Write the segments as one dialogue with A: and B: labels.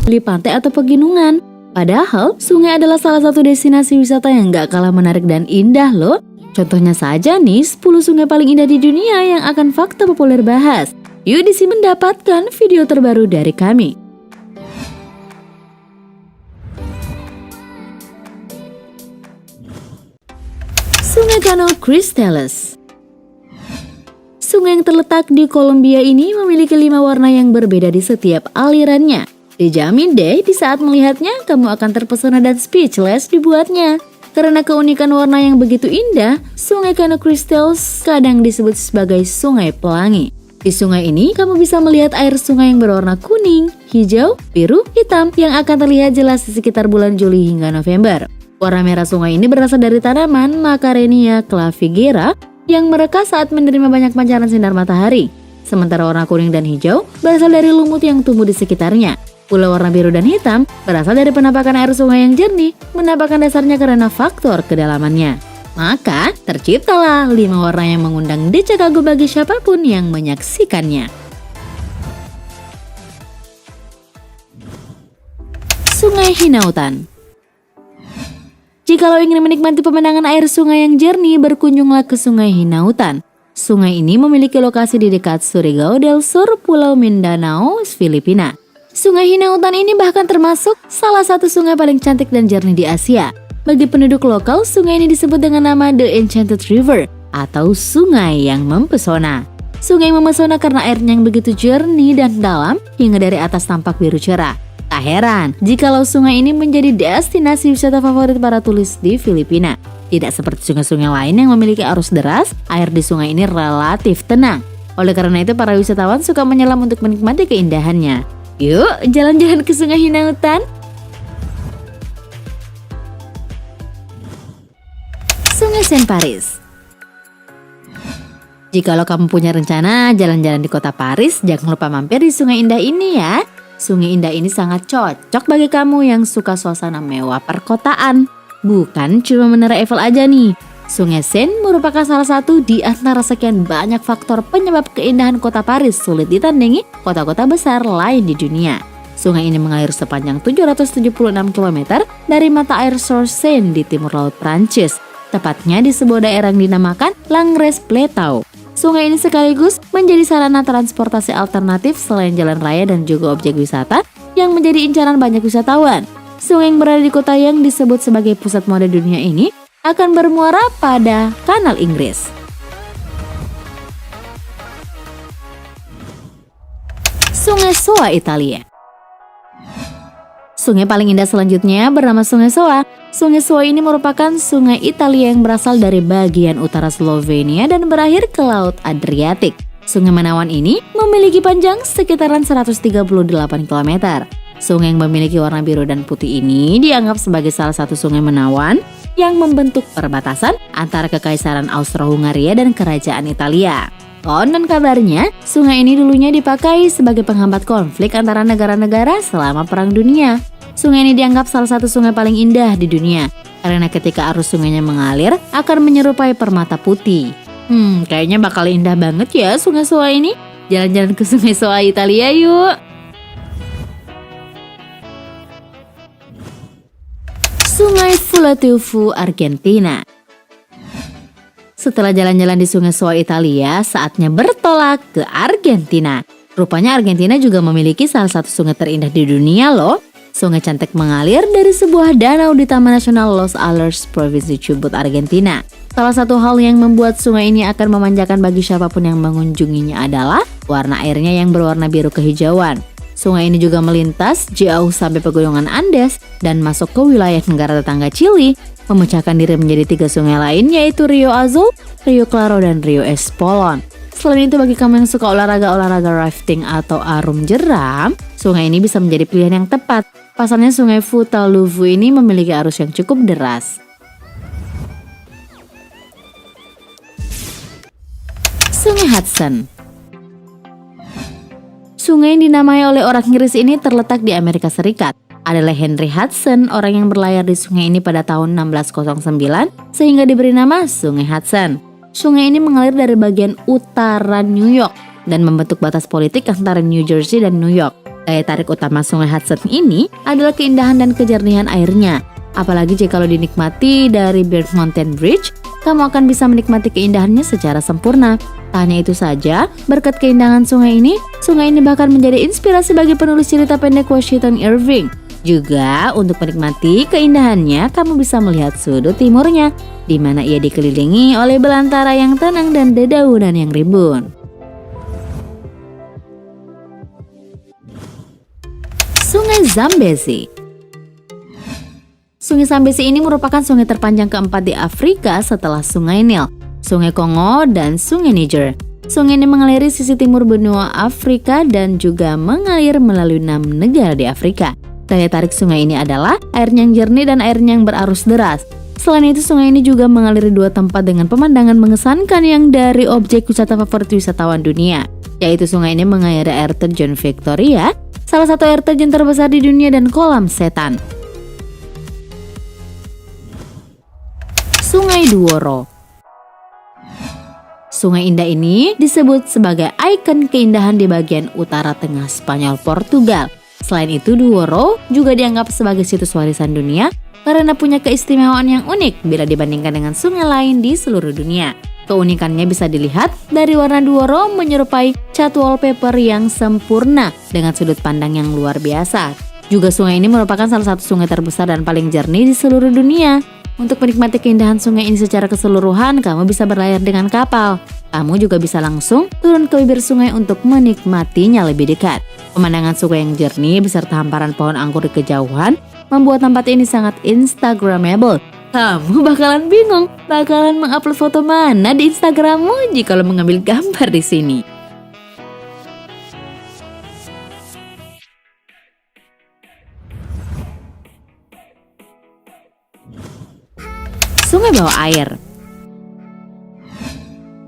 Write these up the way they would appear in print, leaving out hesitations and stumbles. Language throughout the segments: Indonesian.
A: di pantai atau pegunungan. Padahal, sungai adalah salah satu destinasi wisata yang gak kalah menarik dan indah loh. Contohnya saja nih, 10 sungai paling indah di dunia yang akan Fakta Populer bahas. Yuk di sini mendapatkan video terbaru dari kami. Sungai Canal Cristales. Sungai yang terletak di Kolombia ini memiliki 5 warna yang berbeda di setiap alirannya. Dijamin deh, di saat melihatnya, kamu akan terpesona dan speechless dibuatnya. Karena keunikan warna yang begitu indah, Sungai Canal Cristales kadang disebut sebagai Sungai Pelangi. Di sungai ini, kamu bisa melihat air sungai yang berwarna kuning, hijau, biru, hitam yang akan terlihat jelas di sekitar bulan Juli hingga November. Warna merah sungai ini berasal dari tanaman Macarenia clavigera yang mereka saat menerima banyak pancaran sinar matahari. Sementara warna kuning dan hijau berasal dari lumut yang tumbuh di sekitarnya. Pulau warna biru dan hitam berasal dari penampakan air sungai yang jernih, menampakkan dasarnya karena faktor kedalamannya. Maka, terciptalah 5 warna yang mengundang decak kagum bagi siapapun yang menyaksikannya. Sungai Hinautan. Jikalau ingin menikmati pemandangan air sungai yang jernih, berkunjunglah ke Sungai Hinautan. Sungai ini memiliki lokasi di dekat Surigao del Sur, Pulau Mindanao, Filipina. Sungai Hinautan ini bahkan termasuk salah satu sungai paling cantik dan jernih di Asia. Bagi penduduk lokal, sungai ini disebut dengan nama The Enchanted River atau sungai yang mempesona. Sungai memesona karena airnya yang begitu jernih dan dalam hingga dari atas tampak biru cerah. Tak heran jikalau sungai ini menjadi destinasi wisata favorit para turis di Filipina. Tidak seperti sungai-sungai lain yang memiliki arus deras, air di sungai ini relatif tenang. Oleh karena itu para wisatawan suka menyelam untuk menikmati keindahannya. Yuk jalan-jalan ke Sungai Hinautan. Sungai Saint Paris. Jikalau kamu punya rencana jalan-jalan di kota Paris, jangan lupa mampir di sungai indah ini ya. Sungai indah ini sangat cocok bagi kamu yang suka suasana mewah perkotaan. Bukan cuma Menara Eiffel aja nih. Sungai Seine merupakan salah satu di antara sekian banyak faktor penyebab keindahan kota Paris sulit ditandingi kota-kota besar lain di dunia. Sungai ini mengalir sepanjang 776 km dari mata air Source Seine di timur laut Prancis, tepatnya di sebuah daerah yang dinamakan Langres Plateau. Sungai ini sekaligus menjadi sarana transportasi alternatif selain jalan raya dan juga objek wisata yang menjadi incaran banyak wisatawan. Sungai yang berada di kota yang disebut sebagai pusat mode dunia ini akan bermuara pada Kanal Inggris. Sungai Soa, Italia. Sungai paling indah selanjutnya bernama Sungai Soa. Sungai Soa ini merupakan sungai Italia yang berasal dari bagian utara Slovenia dan berakhir ke Laut Adriatik. Sungai Menawan ini memiliki panjang sekitaran 138 km. Sungai yang memiliki warna biru dan putih ini dianggap sebagai salah satu sungai menawan yang membentuk perbatasan antara Kekaisaran Austro-Hungaria dan Kerajaan Italia. Konon kabarnya, sungai ini dulunya dipakai sebagai penghambat konflik antara negara-negara selama Perang Dunia. Sungai ini dianggap salah satu sungai paling indah di dunia, karena ketika arus sungainya mengalir akan menyerupai permata putih. Kayaknya bakal indah banget ya Sungai Soa ini. Jalan-jalan ke Sungai Soa, Italia yuk! Sungai Vulatuvo, Argentina. Setelah jalan-jalan di Sungai Soa, Italia, saatnya bertolak ke Argentina. Rupanya Argentina juga memiliki salah satu sungai terindah di dunia loh. Sungai cantik mengalir dari sebuah danau di Taman Nasional Los Alerces, Provinsi Chubut, Argentina. Salah satu hal yang membuat sungai ini akan memanjakan bagi siapapun yang mengunjunginya adalah warna airnya yang berwarna biru kehijauan. Sungai ini juga melintas jauh sampai pegunungan Andes dan masuk ke wilayah negara tetangga Chili, memecahkan diri menjadi 3 sungai lain yaitu Rio Azul, Rio Claro, dan Rio Espolon. Selain itu bagi kamu yang suka olahraga rafting atau arum jeram, sungai ini bisa menjadi pilihan yang tepat. Pasalnya Sungai Vulatuvo ini memiliki arus yang cukup deras. Sungai Hudson. Sungai yang dinamai oleh orang Inggris ini terletak di Amerika Serikat. Adalah Henry Hudson, orang yang berlayar di sungai ini pada tahun 1609 sehingga diberi nama Sungai Hudson. Sungai ini mengalir dari bagian utara New York dan membentuk batas politik antara New Jersey dan New York. Daya tarik utama Sungai Hudson ini adalah keindahan dan kejernihan airnya. Apalagi jika lo dinikmati dari Bird Mountain Bridge, kamu akan bisa menikmati keindahannya secara sempurna. Tak hanya itu saja, berkat keindahan sungai ini bahkan menjadi inspirasi bagi penulis cerita pendek Washington Irving. Juga untuk menikmati keindahannya, kamu bisa melihat sudut timurnya, di mana ia dikelilingi oleh belantara yang tenang dan dedaunan yang rimbun. Sungai Zambezi. Sungai Zambezi ini merupakan sungai terpanjang keempat di Afrika setelah Sungai Nil, Sungai Kongo, dan Sungai Niger. Sungai ini mengaliri sisi timur benua Afrika dan juga mengalir melalui 6 negara di Afrika. Daya tarik sungai ini adalah airnya yang jernih dan airnya yang berarus deras. Selain itu, sungai ini juga mengaliri 2 tempat dengan pemandangan mengesankan yang dari objek wisata favorit wisatawan dunia, yaitu sungai ini mengairi air terjun Victoria, salah satu air terjun terbesar di dunia, dan kolam setan. Sungai Douro. Sungai indah ini disebut sebagai ikon keindahan di bagian utara tengah Spanyol Portugal. Selain itu, Douro juga dianggap sebagai situs warisan dunia karena punya keistimewaan yang unik bila dibandingkan dengan sungai lain di seluruh dunia. Keunikannya bisa dilihat dari warna Douro menyerupai cat wallpaper yang sempurna dengan sudut pandang yang luar biasa. Juga sungai ini merupakan salah satu sungai terbesar dan paling jernih di seluruh dunia. Untuk menikmati keindahan sungai ini secara keseluruhan, kamu bisa berlayar dengan kapal. Kamu juga bisa langsung turun ke bibir sungai untuk menikmatinya lebih dekat. Pemandangan sungai yang jernih beserta hamparan pohon anggur di kejauhan membuat tempat ini sangat instagramable. Kamu bakalan bingung, bakalan mengupload foto mana di Instagrammu jika lo mengambil gambar di sini. Sungai bawah air.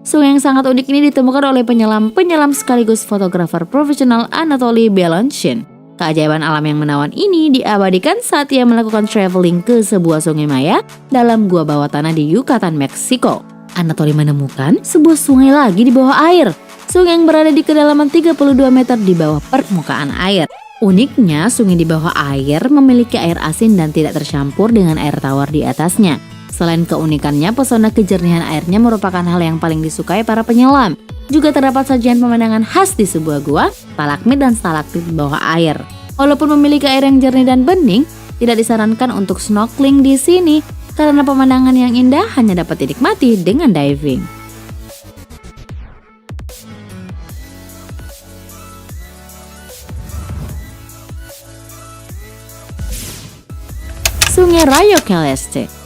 A: Sungai yang sangat unik ini ditemukan oleh penyelam sekaligus fotografer profesional Anatoly Belonchin. Keajaiban alam yang menawan ini diabadikan saat ia melakukan traveling ke sebuah sungai maya dalam gua bawah tanah di Yucatan, Meksiko. Anatoly menemukan sebuah sungai lagi di bawah air. Sungai yang berada di kedalaman 32 meter di bawah permukaan air. Uniknya, sungai di bawah air memiliki air asin dan tidak tercampur dengan air tawar di atasnya. Selain keunikannya, pesona kejernihan airnya merupakan hal yang paling disukai para penyelam. Juga terdapat sajian pemandangan khas di sebuah gua, stalagmit dan stalaktit di bawah air. Walaupun memiliki air yang jernih dan bening, tidak disarankan untuk snorkeling di sini karena pemandangan yang indah hanya dapat dinikmati dengan diving. Sungai Rio Celeste.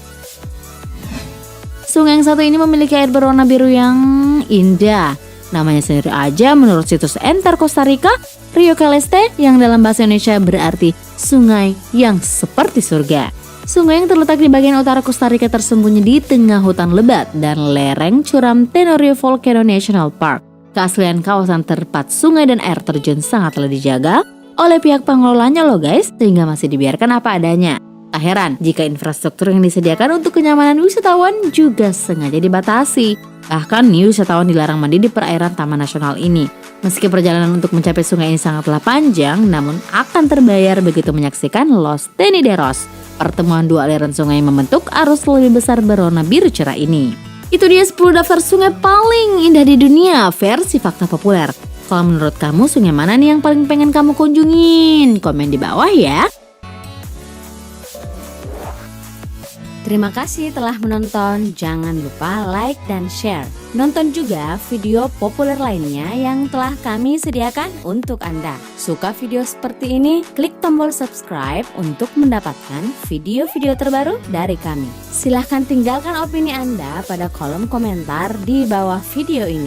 A: Sungai yang satu ini memiliki air berwarna biru yang indah. Namanya sendiri aja menurut situs Enter Costa Rica, Rio Celeste yang dalam bahasa Indonesia berarti sungai yang seperti surga. Sungai yang terletak di bagian utara Costa Rica tersembunyi di tengah hutan lebat dan lereng curam Tenorio Volcano National Park. Keaslian kawasan terlepas sungai dan air terjun sangatlah dijaga oleh pihak pengelolanya loh guys, sehingga masih dibiarkan apa adanya. Tak heran jika infrastruktur yang disediakan untuk kenyamanan wisatawan juga sengaja dibatasi. Bahkan wisatawan dilarang mandi di perairan Taman Nasional ini. Meski perjalanan untuk mencapai sungai ini sangatlah panjang, namun akan terbayar begitu menyaksikan Los Tenideros. Pertemuan 2 aliran sungai yang membentuk arus lebih besar berwarna biru cerah ini. Itu dia 10 daftar sungai paling indah di dunia versi fakta populer. Kalau menurut kamu sungai mana nih yang paling pengen kamu kunjungin? Komen di bawah ya. Terima kasih telah menonton, jangan lupa like dan share. Nonton juga video populer lainnya yang telah kami sediakan untuk Anda. Suka video seperti ini? Klik tombol subscribe untuk mendapatkan video-video terbaru dari kami. Silahkan tinggalkan opini Anda pada kolom komentar di bawah video ini.